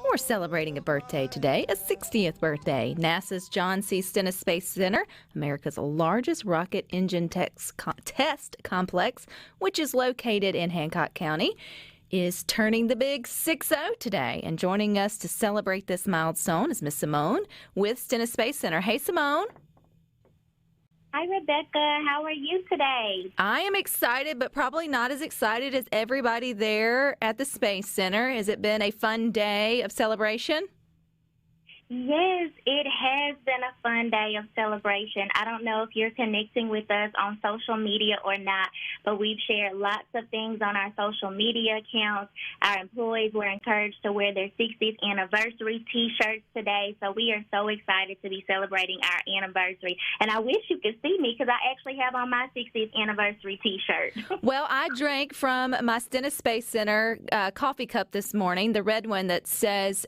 We're celebrating a birthday today, a 60th birthday. NASA's John C. Stennis Space Center, America's largest rocket engine test complex, which is located in Hancock County, is turning the big 6-0 today. And joining us to celebrate this milestone is Miss Samone with Stennis Space Center. Hey, Samone. Hi, Rebecca. How are you today? I am excited, but probably not as excited as everybody there at the Space Center. Has it been a fun day of celebration? Yes, it has been a fun day of celebration. I don't know if you're connecting with us on social media or not, but we've shared lots of things on our social media accounts. Our employees were encouraged to wear their 60th anniversary T-shirts today, so we are so excited to be celebrating our anniversary. And I wish you could see me because I actually have on my 60th anniversary T-shirt. Well, I drank from my Stennis Space Center coffee cup this morning, the red one that says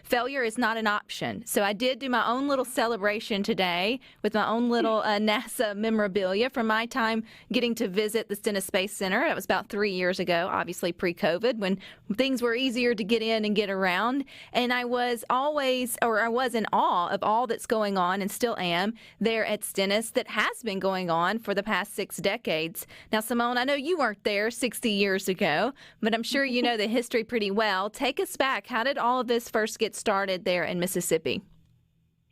failure is not an option. So I did do my own little celebration today with my own little NASA memorabilia from my time getting to visit the Stennis Space Center. That was about 3 years ago, obviously pre-COVID, when things were easier to get in and get around. And I was in awe of all that's going on, and still am, there at Stennis that has been going on for the past 6 decades. Now, Samone, I know you weren't there 60 years ago, but I'm sure you know the history pretty well. Take us back. How did all of this first get started there in Mississippi?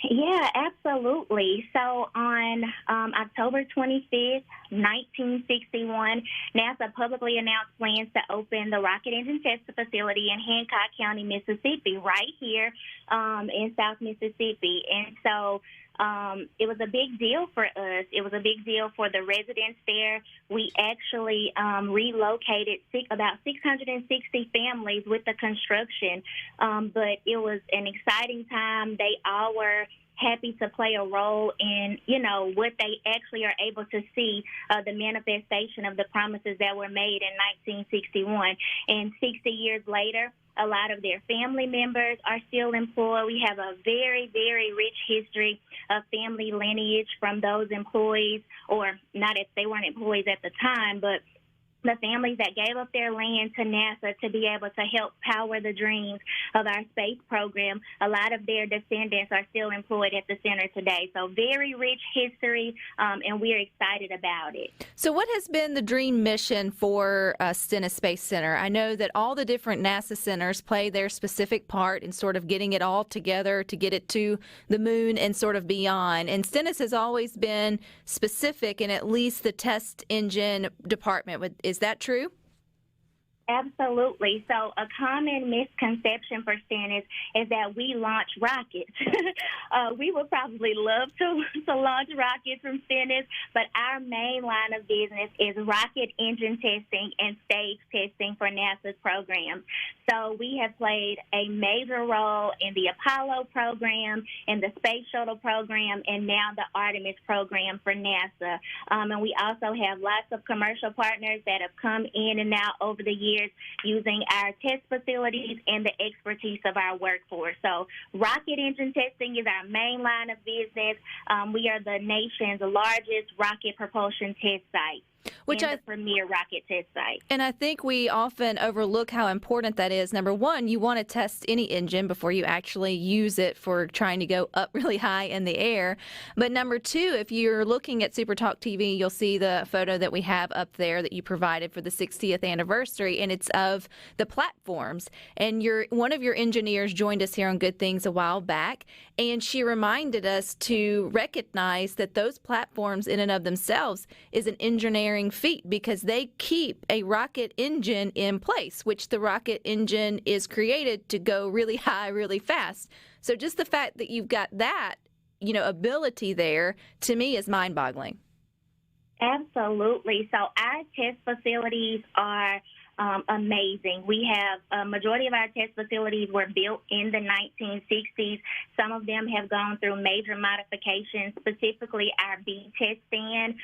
Yeah, absolutely. So on October 25th, 1961, NASA publicly announced plans to open the rocket engine test facility in Hancock County, Mississippi, right here in South Mississippi. And so it was a big deal for us. It was a big deal for the residents there. We actually relocated about 660 families with the construction, but it was an exciting time. They all were happy to play a role in, what they actually are able to see, the manifestation of the promises that were made in 1961. And 60 years later, a lot of their family members are still employed. We have a very, very rich history of family lineage from those employees, or not if they weren't employees at the time, but the families that gave up their land to NASA to be able to help power the dreams of our space program. A lot of their descendants are still employed at the center today. So very rich history, and we're excited about it. So what has been the dream mission for Stennis Space Center? I know that all the different NASA centers play their specific part in sort of getting it all together to get it to the moon and sort of beyond. And Stennis has always been specific in at least the test engine department. Is that true? Absolutely. So a common misconception for Stennis is that we launch rockets. We would probably love to launch rockets from Stennis, but our main line of business is rocket engine testing and stage testing for NASA's programs. So we have played a major role in the Apollo program, in the Space Shuttle program, and now the Artemis program for NASA. And we also have lots of commercial partners that have come in and out over the years using our test facilities and the expertise of our workforce. So rocket engine testing is our main line of business. We are the nation's largest rocket propulsion test site. The premier rocket test site. And I think we often overlook how important that is. Number one, you want to test any engine before you actually use it for trying to go up really high in the air. But number two, if you're looking at SuperTalk TV, you'll see the photo that we have up there that you provided for the 60th anniversary, and it's of the platforms. And one of your engineers joined us here on Good Things a while back, and she reminded us to recognize that those platforms in and of themselves is an engineering feat, because they keep a rocket engine in place, which the rocket engine is created to go really high, really fast. So just the fact that you've got that, ability there, to me, is mind-boggling. Absolutely. So our test facilities are amazing. We have a majority of our test facilities were built in the 1960s. Some of them have gone through major modifications, specifically our B test stand.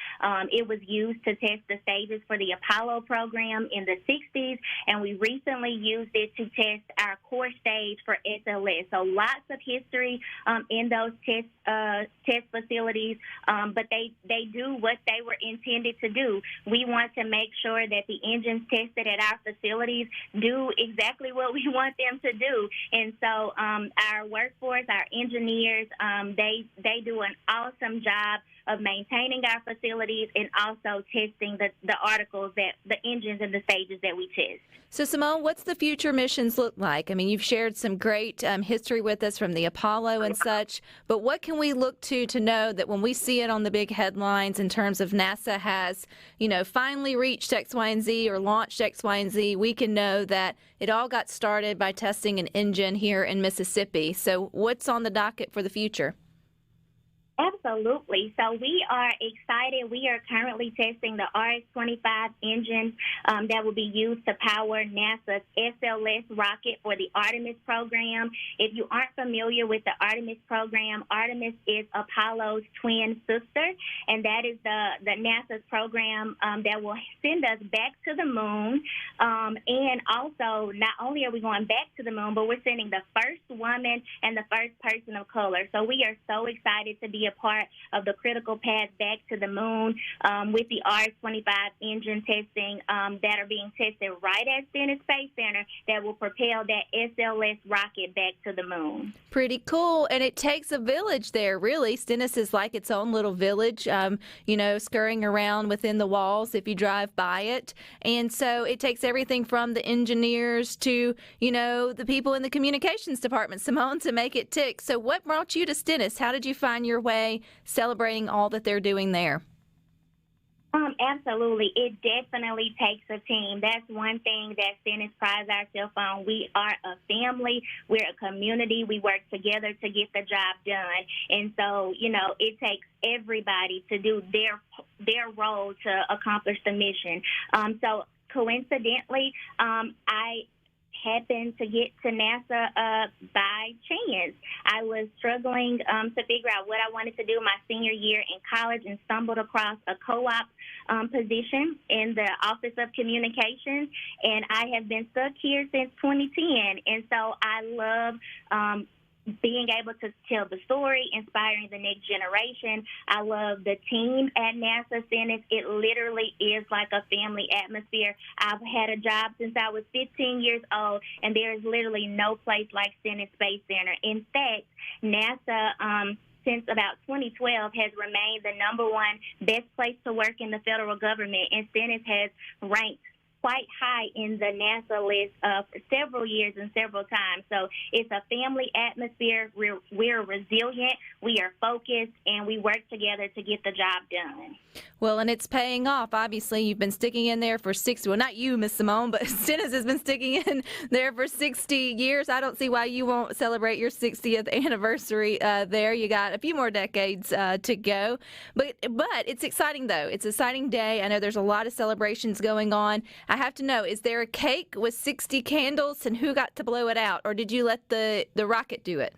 It was used to test the stages for the Apollo program in the 60s, and we recently used it to test our core stage for SLS. So lots of history in those test facilities, but they do what they were intended to do. We want to make sure that the engines tested at that our facilities do exactly what we want them to do. And so our workforce, our engineers, they do an awesome job of maintaining our facilities and also testing the articles, that the engines and the stages that we test. So, Samone, what's the future missions look like? I mean, you've shared some great history with us from the Apollo and such, but what can we look to know that when we see it on the big headlines in terms of NASA has, finally reached X, Y, and Z or launched X, Y, and Z, we can know that it all got started by testing an engine here in Mississippi. So what's on the docket for the future? Absolutely. So we are excited. We are currently testing the RX-25 engine that will be used to power NASA's SLS rocket for the Artemis program. If you aren't familiar with the Artemis program, Artemis is Apollo's twin sister, and that is the NASA's program that will send us back to the moon. And also, not only are we going back to the moon, but we're sending the first woman and the first person of color. So we are so excited to be a part of the critical path back to the moon with the RX-25 engine testing that are being tested right at Stennis Space Center that will propel that SLS rocket back to the moon. Pretty cool. And it takes a village there, really. Stennis is like its own little village, scurrying around within the walls if you drive by it. And so it takes everything from the engineers to, the people in the communications department, Samone, to make it tick. So what brought you to Stennis? How did you find your way celebrating all that they're doing there? Absolutely. It definitely takes a team. That's one thing that Stennis prides ourselves on. We are a family. We're a community. We work together to get the job done. And so, it takes everybody to do their role to accomplish the mission. So coincidentally, I happened to get to NASA by chance. I was struggling to figure out what I wanted to do my senior year in college and stumbled across a co-op position in the Office of Communications, and I have been stuck here since 2010. And so I love being able to tell the story, inspiring the next generation. I love the team at NASA Stennis. It literally is like a family atmosphere. I've had a job since I was 15 years old, and there is literally no place like Stennis Space Center. In fact, NASA, since about 2012, has remained the #1 best place to work in the federal government, and Stennis has ranked quite high in the NASA list for several years and several times. So it's a family atmosphere. We're resilient, we are focused, and we work together to get the job done. Well, and it's paying off. Obviously, you've been sticking in there for 60, well, not you, Miss Samone, but Stennis has been sticking in there for 60 years. I don't see why you won't celebrate your 60th anniversary there. You got a few more decades to go. But it's exciting, though. It's an exciting day. I know there's a lot of celebrations going on. I have to know, is there a cake with 60 candles, and who got to blow it out, or did you let the rocket do it?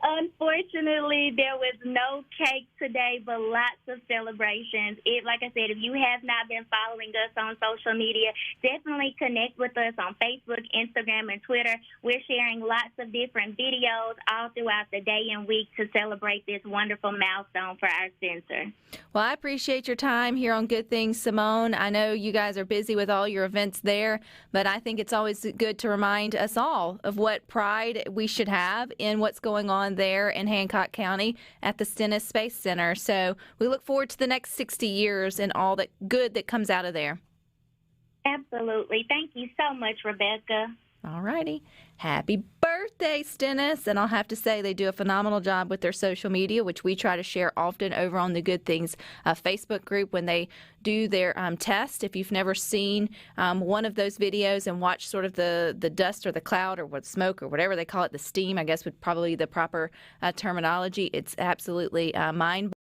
Unfortunately, there was no cake today, but lots of celebrations. Like I said, if you have not been following us on social media, definitely connect with us on Facebook, Instagram, and Twitter. We're sharing lots of different videos all throughout the day and week to celebrate this wonderful milestone for our center. Well, I appreciate your time here on Good Things, Samone. I know you guys are busy with all your events there, but I think it's always good to remind us all of what pride we should have in what's going on there in Hancock County at the Stennis Space Center. So we look forward to the next 60 years and all that good that comes out of there. Absolutely. Thank you so much, Rebecca. All righty. Happy birthday, Stennis. And I'll have to say they do a phenomenal job with their social media, which we try to share often over on the Good Things Facebook group when they do their test. If you've never seen one of those videos and watched sort of the dust or the cloud or what smoke or whatever they call it, the steam, I guess would probably be the proper terminology. It's absolutely mind-blowing.